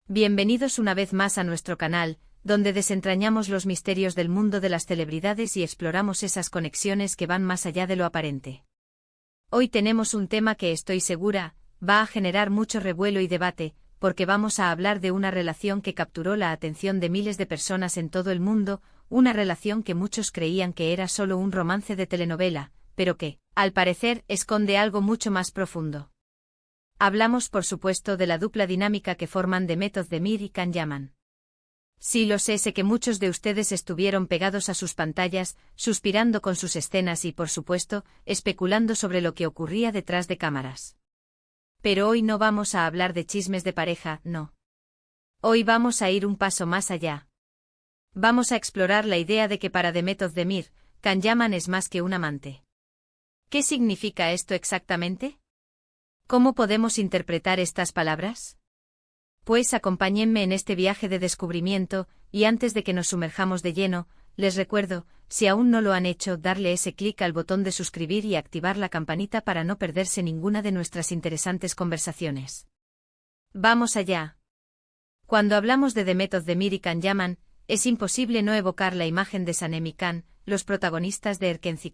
Bienvenidos una vez más a nuestro canal, donde desentrañamos los misterios del mundo de las celebridades y exploramos esas conexiones que van más allá de lo aparente. Hoy tenemos un tema que estoy segura va a generar mucho revuelo y debate, porque vamos a hablar de una relación que capturó la atención de miles de personas en todo el mundo, una relación que muchos creían que era solo un romance de telenovela, pero que, al parecer, esconde algo mucho más profundo. Hablamos por supuesto de la dupla dinámica que forman Demet Özdemir y Can Yaman. Sí lo sé que muchos de ustedes estuvieron pegados a sus pantallas, suspirando con sus escenas y por supuesto, especulando sobre lo que ocurría detrás de cámaras. Pero hoy no vamos a hablar de chismes de pareja, no. Hoy vamos a ir un paso más allá. Vamos a explorar la idea de que para Demet Özdemir, Can Yaman es más que un amante. ¿Qué significa esto exactamente? ¿Cómo podemos interpretar estas palabras? Pues acompáñenme en este viaje de descubrimiento, y antes de que nos sumerjamos de lleno, les recuerdo, si aún no lo han hecho, darle ese clic al botón de suscribir y activar la campanita para no perderse ninguna de nuestras interesantes conversaciones. ¡Vamos allá! Cuando hablamos de Demet Özdemir y Can Yaman, es imposible no evocar la imagen de Sanem y Can, los protagonistas de Erkenci.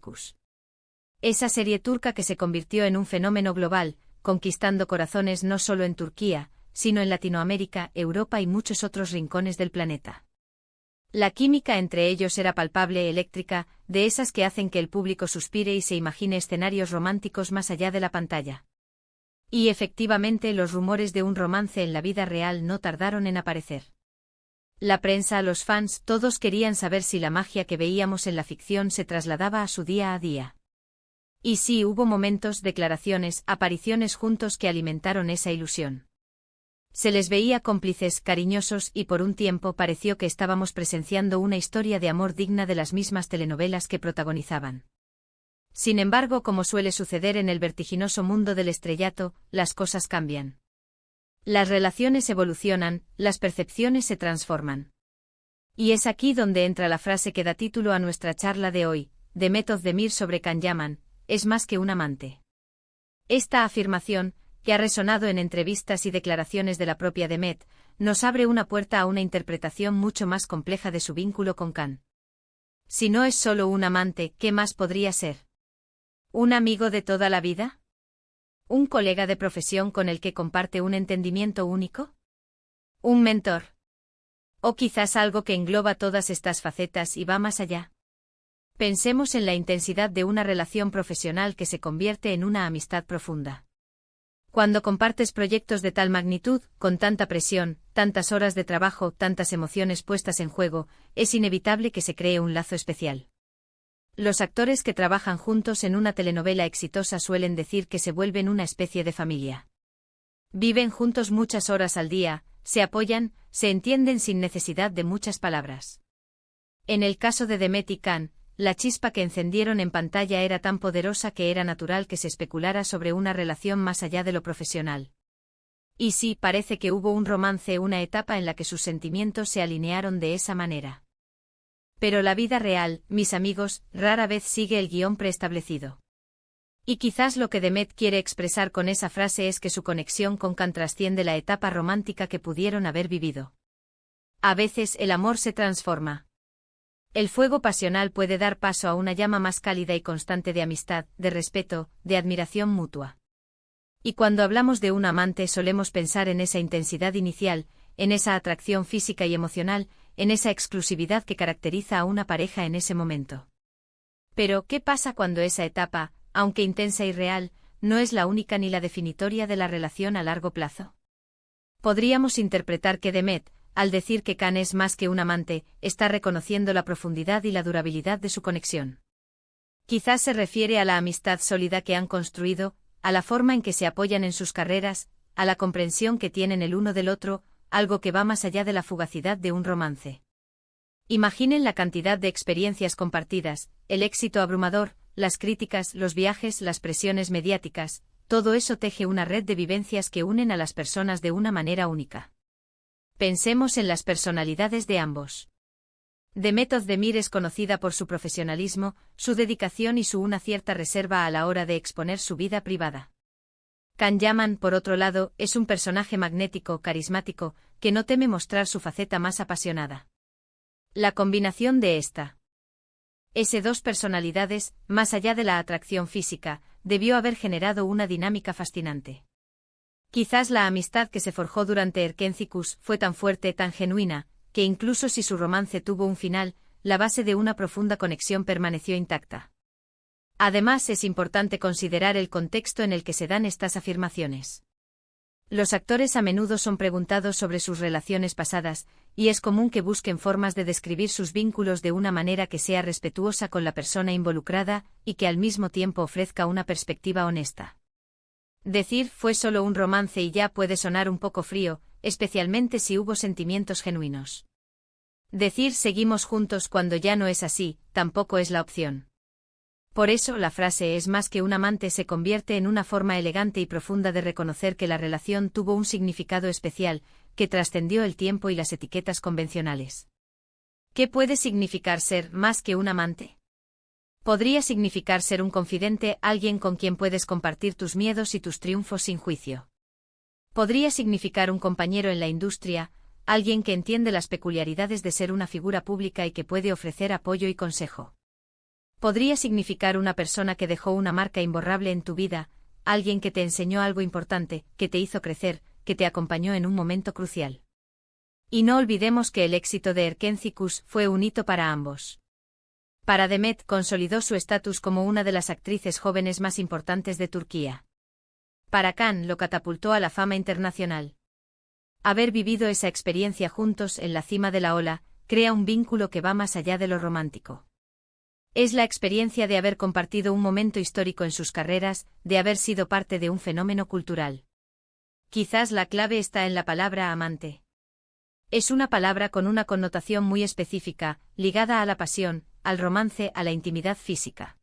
Esa serie turca que se convirtió en un fenómeno global, conquistando corazones no solo en Turquía, sino en Latinoamérica, Europa y muchos otros rincones del planeta. La química entre ellos era palpable, eléctrica, de esas que hacen que el público suspire y se imagine escenarios románticos más allá de la pantalla. Y efectivamente los rumores de un romance en la vida real no tardaron en aparecer. La prensa, los fans, todos querían saber si la magia que veíamos en la ficción se trasladaba a su día a día. Y sí, hubo momentos, declaraciones, apariciones juntos que alimentaron esa ilusión. Se les veía cómplices, cariñosos y por un tiempo pareció que estábamos presenciando una historia de amor digna de las mismas telenovelas que protagonizaban. Sin embargo, como suele suceder en el vertiginoso mundo del estrellato, las cosas cambian. Las relaciones evolucionan, las percepciones se transforman. Y es aquí donde entra la frase que da título a nuestra charla de hoy, Demet Özdemir sobre Can Yaman, es más que un amante. Esta afirmación, que ha resonado en entrevistas y declaraciones de la propia Demet, nos abre una puerta a una interpretación mucho más compleja de su vínculo con Can. Si no es solo un amante, ¿qué más podría ser? ¿Un amigo de toda la vida? ¿Un colega de profesión con el que comparte un entendimiento único? ¿Un mentor? ¿O quizás algo que engloba todas estas facetas y va más allá? Pensemos en la intensidad de una relación profesional que se convierte en una amistad profunda. Cuando compartes proyectos de tal magnitud, con tanta presión, tantas horas de trabajo, tantas emociones puestas en juego, es inevitable que se cree un lazo especial. Los actores que trabajan juntos en una telenovela exitosa suelen decir que se vuelven una especie de familia. Viven juntos muchas horas al día, se apoyan, se entienden sin necesidad de muchas palabras. En el caso de Demet y Can, la chispa que encendieron en pantalla era tan poderosa que era natural que se especulara sobre una relación más allá de lo profesional. Y sí, parece que hubo un romance, una etapa en la que sus sentimientos se alinearon de esa manera. Pero la vida real, mis amigos, rara vez sigue el guión preestablecido. Y quizás lo que Demet quiere expresar con esa frase es que su conexión con Can trasciende la etapa romántica que pudieron haber vivido. A veces el amor se transforma. El fuego pasional puede dar paso a una llama más cálida y constante de amistad, de respeto, de admiración mutua. Y cuando hablamos de un amante solemos pensar en esa intensidad inicial, en esa atracción física y emocional, en esa exclusividad que caracteriza a una pareja en ese momento. Pero, ¿qué pasa cuando esa etapa, aunque intensa y real, no es la única ni la definitoria de la relación a largo plazo? Podríamos interpretar que Demet, al decir que Can es más que un amante, está reconociendo la profundidad y la durabilidad de su conexión. Quizás se refiere a la amistad sólida que han construido, a la forma en que se apoyan en sus carreras, a la comprensión que tienen el uno del otro, algo que va más allá de la fugacidad de un romance. Imaginen la cantidad de experiencias compartidas, el éxito abrumador, las críticas, los viajes, las presiones mediáticas, todo eso teje una red de vivencias que unen a las personas de una manera única. Pensemos en las personalidades de ambos. Demet Özdemir es conocida por su profesionalismo, su dedicación y una cierta reserva a la hora de exponer su vida privada. Can Yaman, por otro lado, es un personaje magnético, carismático, que no teme mostrar su faceta más apasionada. La combinación de dos personalidades, más allá de la atracción física, debió haber generado una dinámica fascinante. Quizás la amistad que se forjó durante Erquencicus fue tan fuerte, tan genuina, que incluso si su romance tuvo un final, la base de una profunda conexión permaneció intacta. Además, es importante considerar el contexto en el que se dan estas afirmaciones. Los actores a menudo son preguntados sobre sus relaciones pasadas, y es común que busquen formas de describir sus vínculos de una manera que sea respetuosa con la persona involucrada y que al mismo tiempo ofrezca una perspectiva honesta. Decir "fue solo un romance" y ya puede sonar un poco frío, especialmente si hubo sentimientos genuinos. Decir "seguimos juntos" cuando ya no es así, tampoco es la opción. Por eso, la frase "es más que un amante" se convierte en una forma elegante y profunda de reconocer que la relación tuvo un significado especial, que trascendió el tiempo y las etiquetas convencionales. ¿Qué puede significar ser más que un amante? Podría significar ser un confidente, alguien con quien puedes compartir tus miedos y tus triunfos sin juicio. Podría significar un compañero en la industria, alguien que entiende las peculiaridades de ser una figura pública y que puede ofrecer apoyo y consejo. Podría significar una persona que dejó una marca imborrable en tu vida, alguien que te enseñó algo importante, que te hizo crecer, que te acompañó en un momento crucial. Y no olvidemos que el éxito de Erquencicus fue un hito para ambos. Para Demet, consolidó su estatus como una de las actrices jóvenes más importantes de Turquía. Para Can, lo catapultó a la fama internacional. Haber vivido esa experiencia juntos en la cima de la ola, crea un vínculo que va más allá de lo romántico. Es la experiencia de haber compartido un momento histórico en sus carreras, de haber sido parte de un fenómeno cultural. Quizás la clave está en la palabra amante. Es una palabra con una connotación muy específica, ligada a la pasión, al romance, a la intimidad física.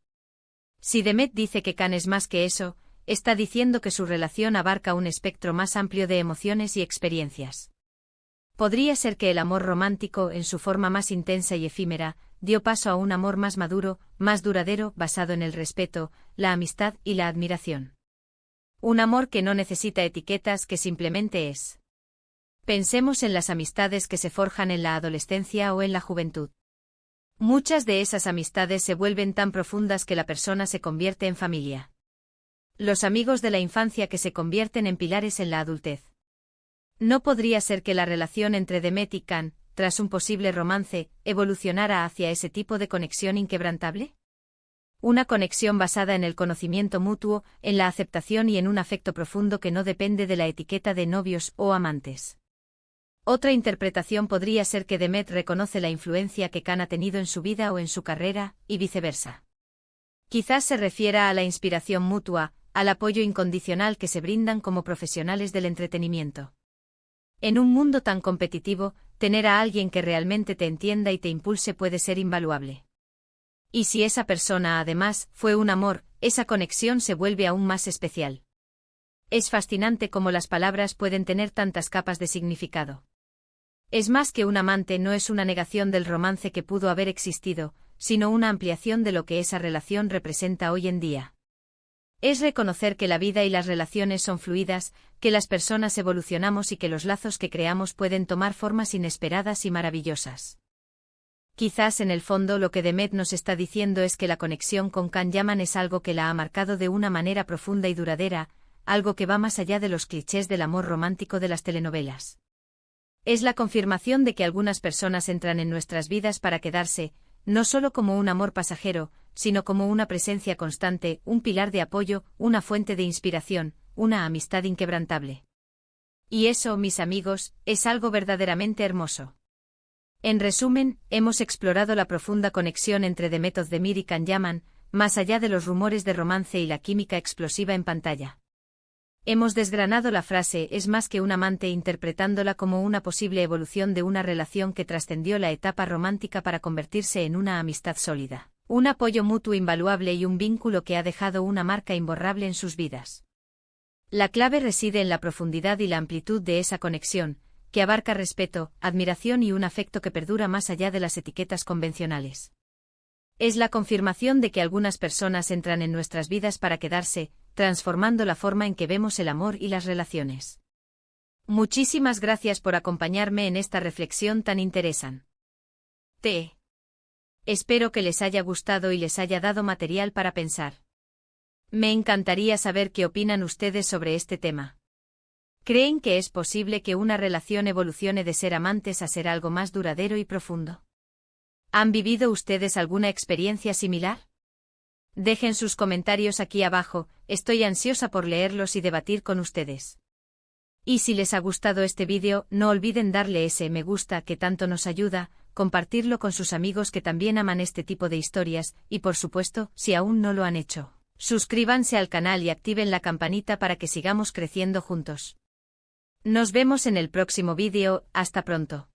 Si Demet dice que Can es más que eso, está diciendo que su relación abarca un espectro más amplio de emociones y experiencias. Podría ser que el amor romántico, en su forma más intensa y efímera, dio paso a un amor más maduro, más duradero, basado en el respeto, la amistad y la admiración. Un amor que no necesita etiquetas, que simplemente es. Pensemos en las amistades que se forjan en la adolescencia o en la juventud. Muchas de esas amistades se vuelven tan profundas que la persona se convierte en familia. Los amigos de la infancia que se convierten en pilares en la adultez. ¿No podría ser que la relación entre Demet y Can, tras un posible romance, evolucionara hacia ese tipo de conexión inquebrantable? Una conexión basada en el conocimiento mutuo, en la aceptación y en un afecto profundo que no depende de la etiqueta de novios o amantes. Otra interpretación podría ser que Demet reconoce la influencia que Can ha tenido en su vida o en su carrera, y viceversa. Quizás se refiera a la inspiración mutua, al apoyo incondicional que se brindan como profesionales del entretenimiento. En un mundo tan competitivo, tener a alguien que realmente te entienda y te impulse puede ser invaluable. Y si esa persona además fue un amor, esa conexión se vuelve aún más especial. Es fascinante cómo las palabras pueden tener tantas capas de significado. Es más que un amante no es una negación del romance que pudo haber existido, sino una ampliación de lo que esa relación representa hoy en día. Es reconocer que la vida y las relaciones son fluidas, que las personas evolucionamos y que los lazos que creamos pueden tomar formas inesperadas y maravillosas. Quizás en el fondo lo que Demet nos está diciendo es que la conexión con Can Yaman es algo que la ha marcado de una manera profunda y duradera, algo que va más allá de los clichés del amor romántico de las telenovelas. Es la confirmación de que algunas personas entran en nuestras vidas para quedarse, no solo como un amor pasajero, sino como una presencia constante, un pilar de apoyo, una fuente de inspiración, una amistad inquebrantable. Y eso, mis amigos, es algo verdaderamente hermoso. En resumen, hemos explorado la profunda conexión entre Demet Özdemir y Can Yaman, más allá de los rumores de romance y la química explosiva en pantalla. Hemos desgranado la frase "es más que un amante" interpretándola como una posible evolución de una relación que trascendió la etapa romántica para convertirse en una amistad sólida, un apoyo mutuo invaluable y un vínculo que ha dejado una marca imborrable en sus vidas. La clave reside en la profundidad y la amplitud de esa conexión, que abarca respeto, admiración y un afecto que perdura más allá de las etiquetas convencionales. Es la confirmación de que algunas personas entran en nuestras vidas para quedarse, transformando la forma en que vemos el amor y las relaciones. Muchísimas gracias por acompañarme en esta reflexión tan interesante. Espero que les haya gustado y les haya dado material para pensar. Me encantaría saber qué opinan ustedes sobre este tema. ¿Creen que es posible que una relación evolucione de ser amantes a ser algo más duradero y profundo? ¿Han vivido ustedes alguna experiencia similar? Dejen sus comentarios aquí abajo, estoy ansiosa por leerlos y debatir con ustedes. Y si les ha gustado este vídeo, no olviden darle ese me gusta que tanto nos ayuda, compartirlo con sus amigos que también aman este tipo de historias, y por supuesto, si aún no lo han hecho, suscríbanse al canal y activen la campanita para que sigamos creciendo juntos. Nos vemos en el próximo vídeo, hasta pronto.